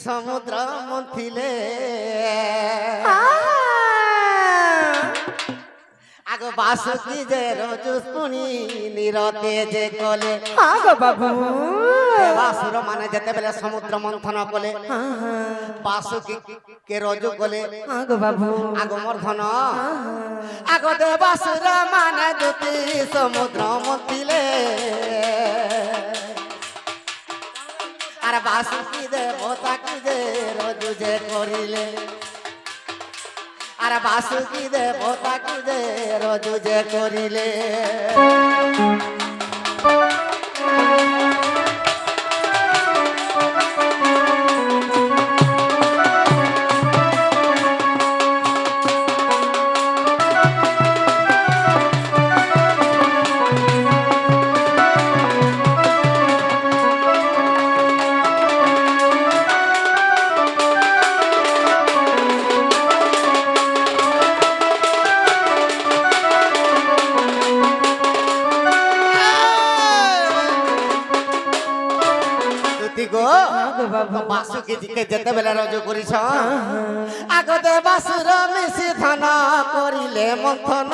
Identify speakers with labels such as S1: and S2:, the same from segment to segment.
S1: সমুদ্র মন্থিলে আগ বাসুকি যে রজুস্পুনি নিরতে যে কলে
S2: আগো বাবু
S1: বাসুর মানে যেতেবেলে সমুদ্র মন্থন কলে বাসুকি কে রজু কলে
S2: আগো বাবু
S1: আগ মর্ধন আগ দেবাসুর মানে দুটি সমুদ্র মন্থিলে আর বাসুকি দেবতা কি যে রজু যে করিলে আর বাসুকি দেবতা কি যে রজু যে করিলে বাসুকি জিকে যেতেবেলে রজু করিছ আগতে বাসুর মিশি ধান করিলে মন্থন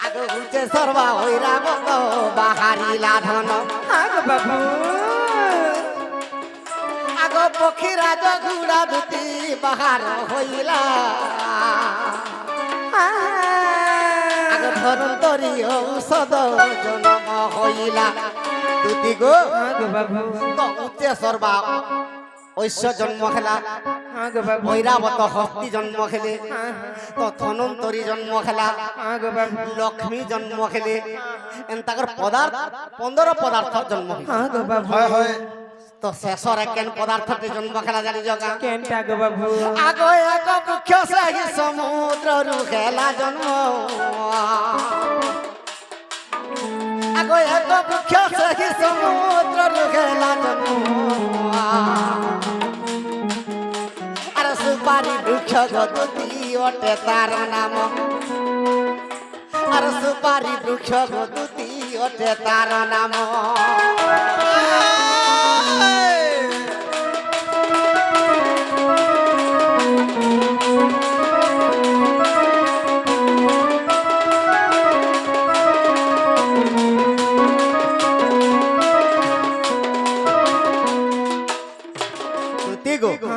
S1: আগ ঘুরছে সর্বা ঐরাবত বাহারিলা ধন
S2: আগো বাবু
S1: আগ পক্ষীরাজ ঘুড়া দুটি বাহার হইলা আগ ধরন্তরী ঔষধ জন্ম হইলা দুটি গো
S2: আগো বাবু
S1: তো উচ্চে সর্বা ঐশ্য জন্ম খেলা
S2: আগো বাবু
S1: ঐরাবত হস্তি জন্ম খেলে তো ধনন্তরী জন্ম খেলা
S2: আগো বাবু
S1: লক্ষ্মী জন্ম খেলে তাকর পদার্থ 15 পদার্থ জন্ম
S2: আগো বাবু
S3: হয় হয়
S1: তো শেষর কেন পদার্থটি জন্ম খেলা জানি জগা
S2: কেনটা গো বাবু
S1: আগ এক বৃক্ষ সেই সমুদ্ররু খেলা জন্ম আগ এক বৃক্ষ সেই সমুদ্ররু খেলা জন্ম আর সুপারি বৃক্ষ গদতি ওটে তার নাম আর সুপারি বৃক্ষ গদতি ওটে তার নাম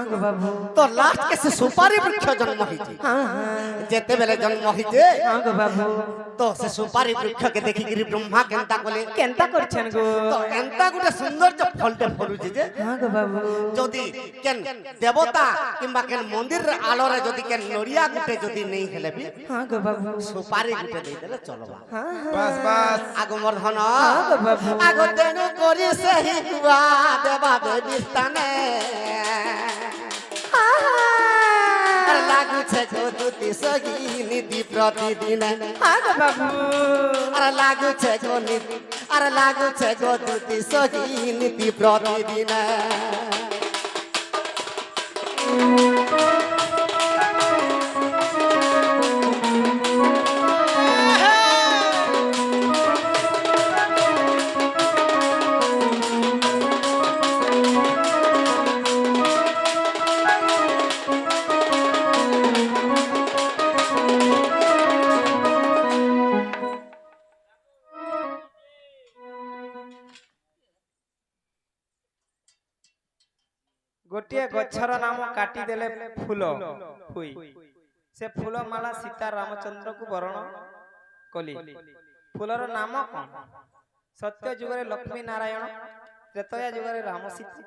S2: আগো বাবু
S1: তো লাস্ট কে সে সুপারি বৃক্ষ জন্ম হইছে যেতেবেলে জন্ম হইছে
S2: আগো বাবু
S1: তো সে সুপারি বৃক্ষকে দেখিকি ব্রহ্মা কেনতা কলে
S2: কেনটা করছেন গো
S1: তো এন্তা গুটে সৌন্দর্য ফলতে ফলুছে যে
S2: আগো বাবু
S1: যদি কেন দেবতা কিংবা কেন মন্দির আলোরে যদি কেন নড়িয়া গুটে যদি নেই হেলে বি
S2: আগো বাবু
S1: সুপারি গুটে দেই দেলে চলবা
S3: বাস বাস
S1: আগমর ধন
S2: আগো বাবু
S1: আগ তেনু করি সেই কুয়া দেবা দেবিস্তানে আর লাগুছে গদুতি সগি নীতি প্রতিদিন
S2: আগো বাবু
S1: আর লাগুছে গো নীতি আর লাগুছে গদুতি সগি নীতি প্রতিদিন
S2: गोटे गछर नाम काटी देले फूल हुई से फूल माला सीता रामचंद्र को वरण कली फूलर नाम कौन सत्य जुगरे लक्ष्मी नारायण त्रेतया जुगरे राम सीता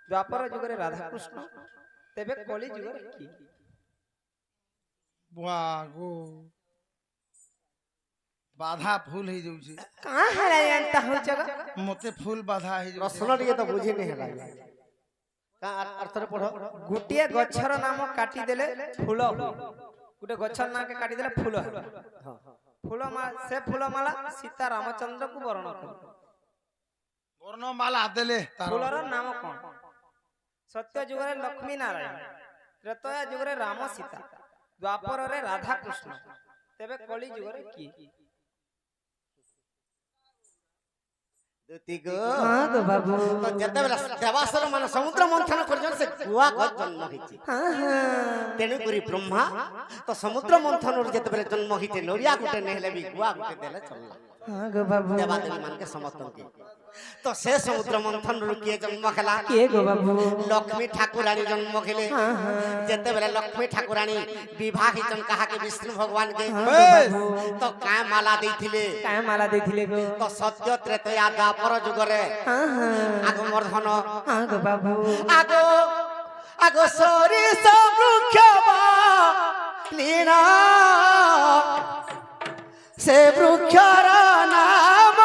S2: द्वापर जुगरे राधा कृष्ण तेबे कली जुगरे की
S3: बागो बाधा फूल हे जाउछे
S2: कहां हला जानता हो जगह
S3: मते फूल बाधा हे जाउछे
S1: प्रश्न टिके तो बुझी नहीं होला का अर्थ रे पढ़ो
S2: गोटे गछर नाम काटी देले फूल गोटे गछर नाम के काटी देले फूल फूल से फूल माला सीता रामचंद्र को वरण कली
S3: वर्णमाला देले
S2: फूलर नाम कौन सत्य जुगरे लक्ष्मी नारायण त्रेतया जुगरे राम सीता द्वापर रे राधा कृष्ण तेबे कली जुगरे की
S1: দুতি গো
S2: হ্যাঁ গো বাবু
S1: তো যেতেবেলে দেবাসুর মানে সমুদ্র মন্থন করছেন সে গুয়া গছ জন্ম হয়েছে
S2: হ্যাঁ হ্যাঁ
S1: তেণু করি ব্রহ্মা তো সমুদ্র মন্থনর যেতেবেলে জন্ম হয়েছে নড়িয়া গুটে নেহলে বি গুয়া গুটে দেলে চললা
S2: হ্যাঁ গো বাবু
S1: দেবাদেবী মানকে সমস্তকে তো সে সমুদ্র মন্থনর কিয়ে জন্ম খেলা
S2: কে গো বাবু
S1: লক্ষ্মী ঠাকুরানী জন্ম খেলে
S2: হ্যাঁ হ্যাঁ
S1: যেতেবেলে লক্ষ্মী ঠাকুরানী বিবাহ হিচন কাহাকে বিষ্ণু ভগবান কে তো কায় মালা ଦେଇଥିଲେ
S2: কায় মালা ଦେଇଥିଲେ গো
S1: তো সত্য ত্রেতয়া দ্বাপর যুগরে
S2: হ্যাঁ হ্যাঁ
S1: আগমর্ধন
S2: হ্যাঁ গো বাবু
S1: আগো আগো সরিষ বৃক্ষ লীন সে বৃক্ষর নাম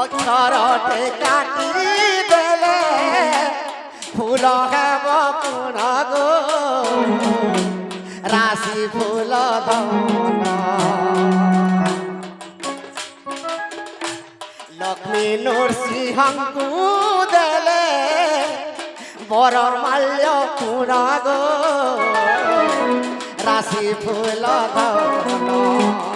S1: অক্ষরটে কাটি দেলে ফুল হেব কোন গো রাশি ফুল ধন লক্ষ্মী নরসিংহଙ୍କୁ দেলে বরর মাল্য কোন গো রাশি ফুল ধন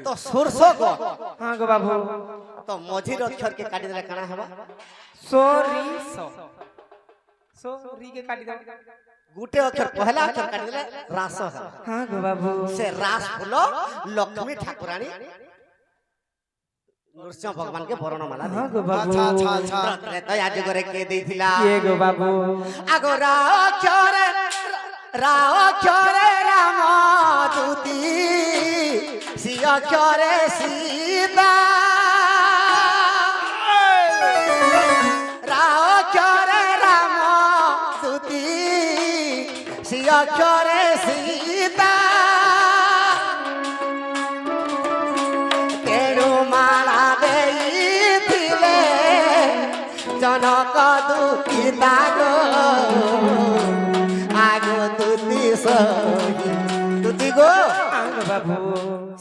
S1: তো সূর্য গো
S2: হ্যাঁ গো বাবু
S1: তো মঝির অক্ষর কে কাটি দিলে কানা হবা
S2: সরিষ সরি কে কাটি দাও
S1: গুটে অক্ষর পহলা অক্ষর কাটি দিলে রাস হবা
S2: হ্যাঁ গো বাবু
S1: সে রাস ফুল লক্ষ্মী ঠাকুরানী নরসিংহ ভগবান কে বরণ মালা
S2: হ্যাঁ গো বাবু
S1: ত্রেতয়া যুগরে কে ଦେଇଥିଲା
S2: কে গো বাবু
S1: আগো রা অক্ষরে রাম দূতি সি অক্ষরে সীতা রা অক্ষরে রাম দূতি সি অক্ষরে সীতা তেণু মালা ଦେଇଥିଲେ জনক দুঃখিতা গো আগো দুতি সহি দুতি গো
S2: হ্যাঁ গো বাবু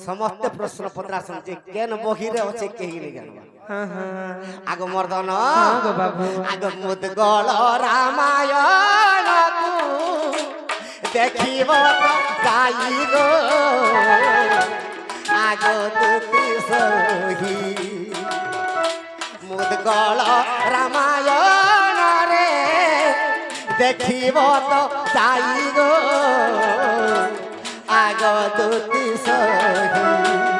S1: ସମସ୍ତେ ପ୍ରଶ୍ନ ପଚାରୁଛନ୍ତି ଯେ କେନ୍ ବହିରେ ଅଛି କେହି ନେଇ ଜାଣିବା
S2: হ্যাঁ হ্যাঁ
S1: ଆଗ ମର୍ଦନ
S2: হ্যাঁ গো বাবু
S1: ଆଗ ମୁଦଗଳ ରାମାୟଣକୁ ଦେଖିବ ତ ଗାଇ ଗୋ ଆଗ ଦୁତି ସହି ମୁଦଗଳ ରାମାୟଣରେ ଦେଖିବ ତ ଯାଇ ଗୋ ଆଗ ଦୁତି ସହି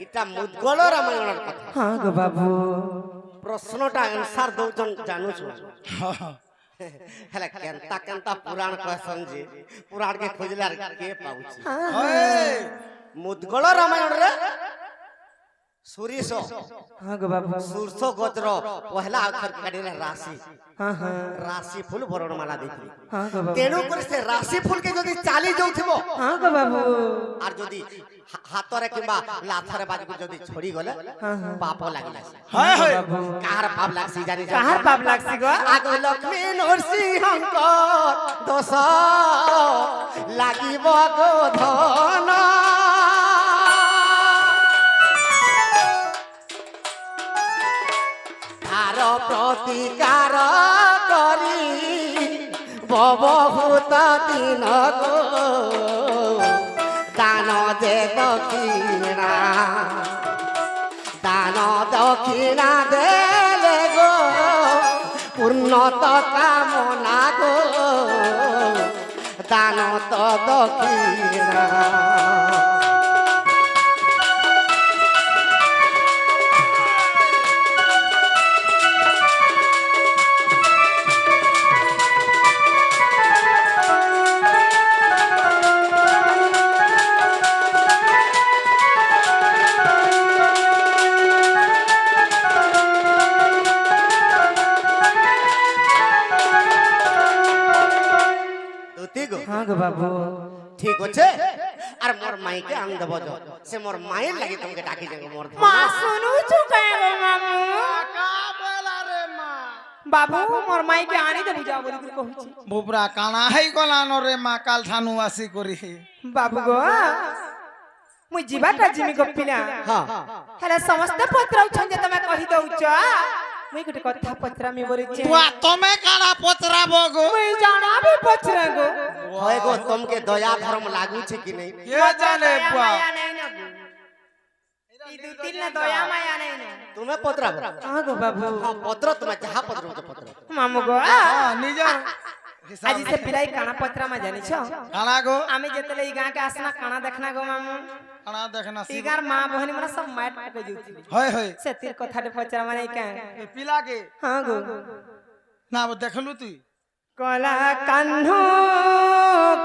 S1: এটা মুদগল রামায়ণের কথা
S2: হ্যাঁ গো বাবু
S1: প্রশ্নটা আনসার দৌজন জানুছ হেলে কেনতা কেনতা পুরাণ কহসন যে পুরাণ কে খোঁজলে আর কে পাউছি মুদগল রামায়ণ রে সূরিষ
S2: হ্যাঁ গো বাবু
S1: সূর্য গজর পহলা অক্ষর কাটিলে রাশি
S2: হ্যাঁ হ্যাঁ
S1: রাশি ফুল বরণ মালা ଦେଇଥିଲି
S2: হ্যাঁ গো বাবু
S1: তেণু করে সে রাশি ফুল কে যদি চালি যাউথিব
S2: হ্যাঁ গো বাবু
S1: আর যদি হাতরে কিংবা লাথরে বাজକୁ যদি ছড়ি গলে পাপ লাগিলা
S3: হায় হায়
S1: কাহার পাপ লাগছি জানি
S2: কাহার পাপ লাগছি গো
S1: আগ লক্ষ্মী নরসিংহଙ୍କ দোষ লাগিব গো ধন তার প্রতিকার করি বহুত দিন গো দান যে দক্ষিণা দান দক্ষিণা দেলে গো উন্নত কামনা গো দান তো দক্ষিণা
S2: বাবু
S1: ঠিক আছে আর মোর মাইকে আন দেব যো সে মোর মায়ের লাগি তোমাকে ডাকি যাবো মোর
S2: মা শুনুছু কে গো মামু
S3: কা বেলা রে মা
S2: বাবু মোর মাইকে আনি দে বুঝা বলি করে কହୁছি
S3: বুবরা কানা হেই গলান রে মা কাল ঠানু আসি করি
S2: বাবু গো মুই জিবাটা জিমি গো পিলা
S1: হ্যাঁ
S2: হেলে সমস্ত পত্রাউছন যে তুমি কহি দউছ মুই গুটে কথা পত্রামি বলিছে
S3: বুয়া তুমি কানা পচরাবো গো
S2: মুই জানাবি পচরা গো
S1: হয় গো তোমাকে দয়া ধর্ম লাগুছে কি নাই
S3: কে জানে বুয়া
S2: এই দু তিন না দয়া মায়া নাই না
S1: তুমি পত্রাব
S2: আগো বাবু
S1: হ্যাঁ পত্র তুমি যাহা পত্র তো পত্র
S2: মামু গো
S3: হ্যাঁ নিজর
S2: আজি সে পিলাই কানা পত্রা মা জানিছ
S3: কানা গো
S2: আমি যেতলে এই গাঁ के आसना काना देखना गो मामू
S3: কানা দেখনা
S2: ई गार मां बहनी मन सब माट पे जुती
S3: হয় হয়
S2: से तीर कथा दे पचरा माने का
S3: এ পিলা কে
S2: हां गो
S3: না দেখলু তুই
S2: कला कान्हू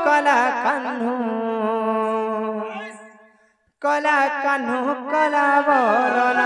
S2: कला कान्हू कला कान्हू कला बरन